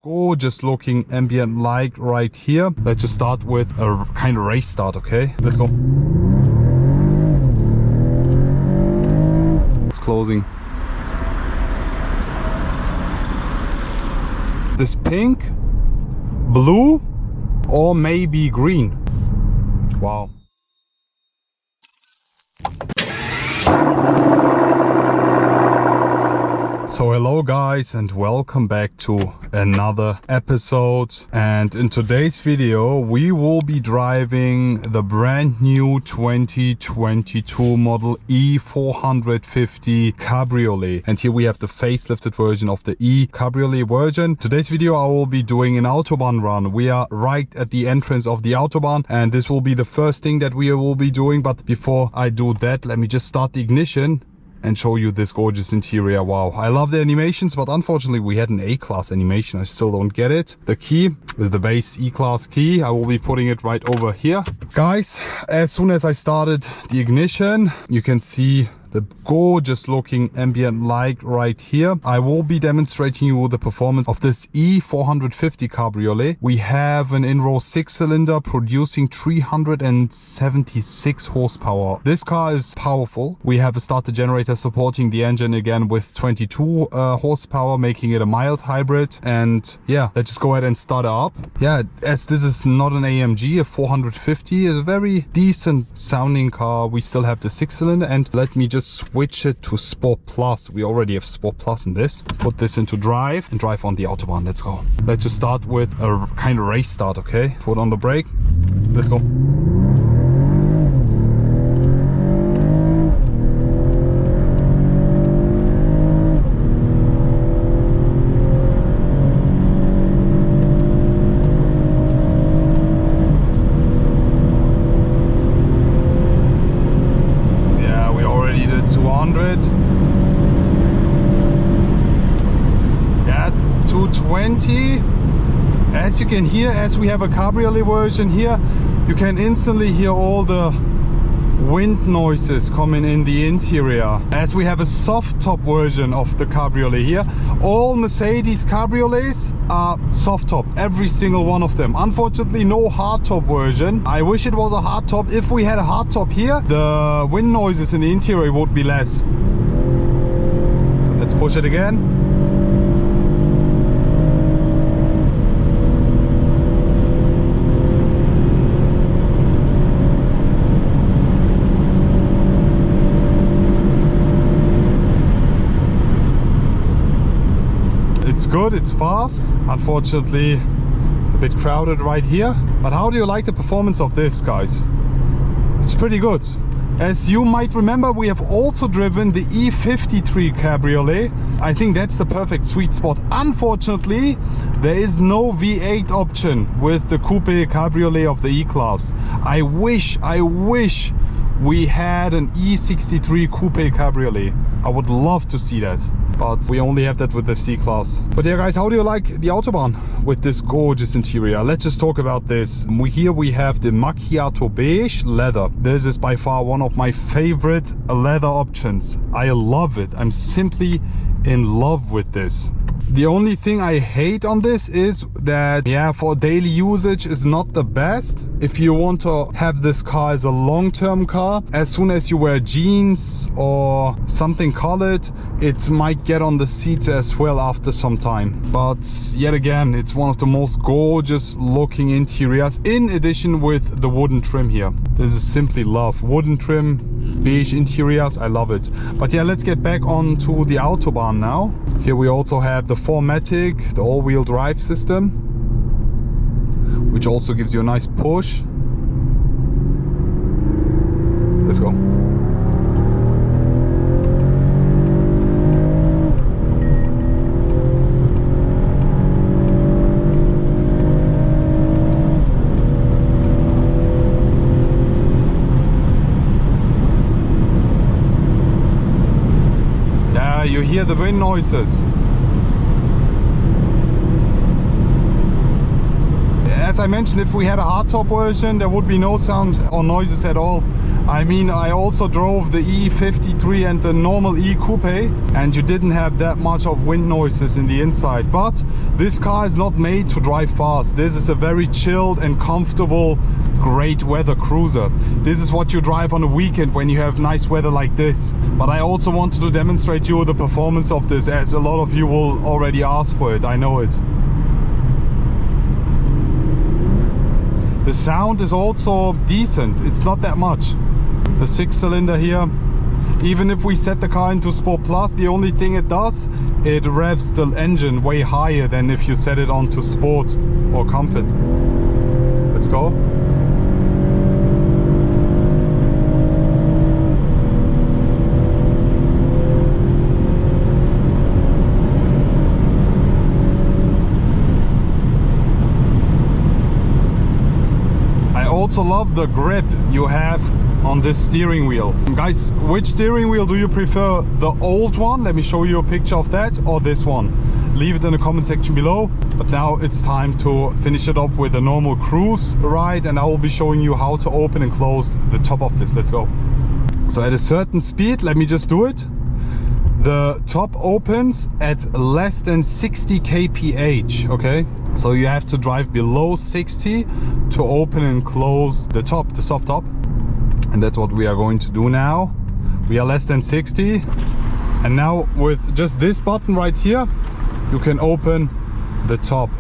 gorgeous looking ambient light right here. Let's just start with a kind of race start, okay? Let's go. It's closing. This pink, blue, or maybe green. Wow. So hello guys and welcome back to another episode, and in today's video we will be driving the brand new 2022 model E450 Cabriolet, and here we have the facelifted version of the E Cabriolet version. Today's video I will be doing an Autobahn run. We are right at the entrance of the Autobahn and this will be the first thing that we will be doing, but before I do that, let me just start the ignition and show you this gorgeous interior. Wow, I love the animations, but unfortunately we had an A-Class animation. I still don't get it. The key is the base E-Class key. I will be putting it right over here. Guys, as soon as I started the ignition, you can see the gorgeous looking ambient light right here. I will be demonstrating you the performance of this E450 Cabriolet. We have an in-row 6-cylinder producing 376 horsepower. This car is powerful. We have a starter generator supporting the engine again with 22 horsepower, making it a mild hybrid. And yeah, let's just go ahead and start it up. Yeah, as this is not an AMG, a 450 is a very decent sounding car. We still have the 6-cylinder, and let me just switch it to Sport Plus. We already have Sport Plus in this. Put this into drive and drive on the Autobahn. Let's go. Let's just start with a kind of race start, okay? Put on the brake. Let's go. Yeah, 220. As you can hear, as we have a Cabriolet version here, you can instantly hear all the wind noises coming in the interior. As we have a soft top version of the Cabriolet here, all Mercedes Cabriolets are soft top, every single one of them. Unfortunately, no hard top version. I wish it was a hard top. If we had a hard top here, the wind noises in the interior would be less. Let's push it again. It's good, it's fast. Unfortunately, a bit crowded right here. But how do you like the performance of this, guys? It's pretty good. As you might remember, we have also driven the E53 Cabriolet. I think that's the perfect sweet spot. Unfortunately, there is no V8 option with the Coupe Cabriolet of the E-Class. I wish we had an E63 Coupe Cabriolet. I would love to see that, but we only have that with the C-Class. But yeah guys, how do you like the Autobahn with this gorgeous interior? Let's just talk about this. Here we have the macchiato beige leather. This is by far one of my favorite leather options. I love it. I'm simply in love with this. The only thing I hate on this is that, yeah, for daily usage is not the best. If you want to have this car as a long-term car, as soon as you wear jeans or something colored, it might get on the seats as well after some time. But yet again, it's one of the most gorgeous looking interiors, in addition with the wooden trim here. This is simply love. Wooden trim, beige interiors, I love it. But yeah, let's get back on to the Autobahn now. Here we also have the 4MATIC, the all-wheel drive system, which also gives you a nice push. Let's go. Yeah, you hear the wind noises. As I mentioned, if we had a hardtop version, there would be no sound or noises at all. I mean, I also drove the E53 and the normal E Coupe, and you didn't have that much of wind noises in the inside. But this car is not made to drive fast. This is a very chilled and comfortable, great weather cruiser. This is what you drive on a weekend when you have nice weather like this. But I also wanted to demonstrate you the performance of this, as a lot of you will already ask for it. I know it. The sound is also decent. It's not that much. The 6-cylinder here, even if we set the car into Sport Plus, the only thing it does, it revs the engine way higher than if you set it onto Sport or Comfort. Let's go. I also love the grip you have on this steering wheel. Guys, which steering wheel do you prefer? The old one, let me show you a picture of that, or this one? Leave it in the comment section below. But now it's time to finish it off with a normal cruise ride, and I will be showing you how to open and close the top of this. Let's go. So at a certain speed, let me just do it. The top opens at less than 60 kph, okay? So you have to drive below 60 to open and close the top, the soft top. And that's what we are going to do now. We are less than 60. And now with just this button right here, you can open the top.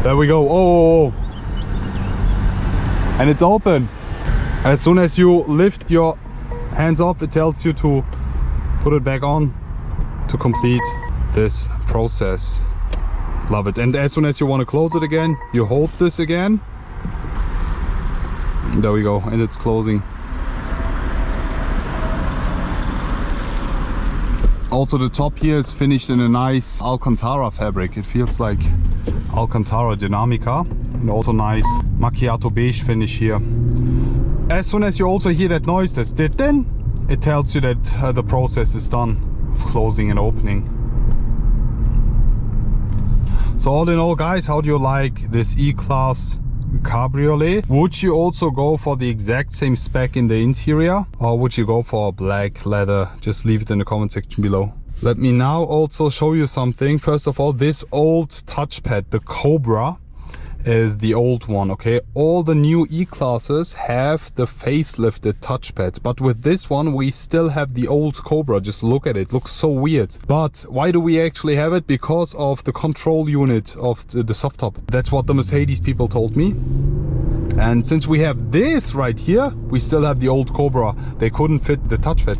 There we go. Oh. And it's open. As soon as you lift your hands off, it tells you to put it back on to complete this process. Love it. And as soon as you want to close it again, you hold this again. There we go, and it's closing. Also, the top here is finished in a nice Alcantara fabric. It feels like Alcantara Dinamica, and also nice macchiato beige finish here. As soon as you also hear that noise, that's then it tells you that the process is done of closing and opening. So all in all, guys, how do you like this E-Class Cabriolet? Would you also go for the exact same spec in the interior, or would you go for black leather? Just leave it in the comment section below. Let me now also show you something. First of all, this old touchpad, the Cobra, is the old one, okay? All the new E-Classes have the facelifted touchpad, but with this one we still have the old Cobra. Just look at it, looks so weird. But why do we actually have it? Because of the control unit of the soft top. That's what the Mercedes people told me. And since we have this right here, we still have the old Cobra. They couldn't fit the touchpad.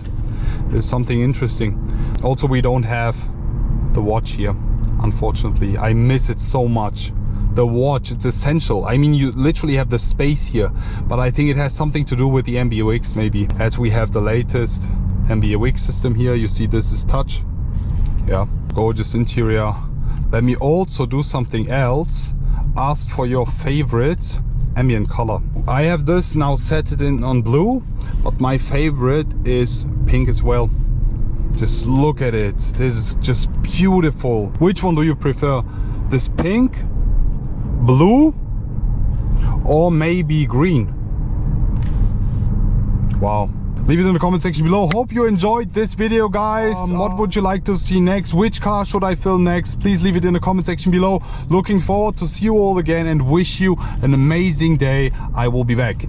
There's something interesting. Also, we don't have the watch here, unfortunately. I miss it so much. The watch, it's essential. I mean, you literally have the space here, but I think it has something to do with the MBUX maybe, as we have the latest MBUX system here. You see this is touch. Yeah, gorgeous interior. Let me also do something else. Ask for your favorite ambient color. I have this now set it in on blue, but my favorite is pink as well. Just look at it. This is just beautiful. Which one do you prefer? This pink, blue, or maybe green? Wow. Leave it in the comment section below. Hope you enjoyed this video, guys. What would you like to see next? Which car should I film next? Please leave it in the comment section below. Looking forward to see you all again and wish you an amazing day. I will be back.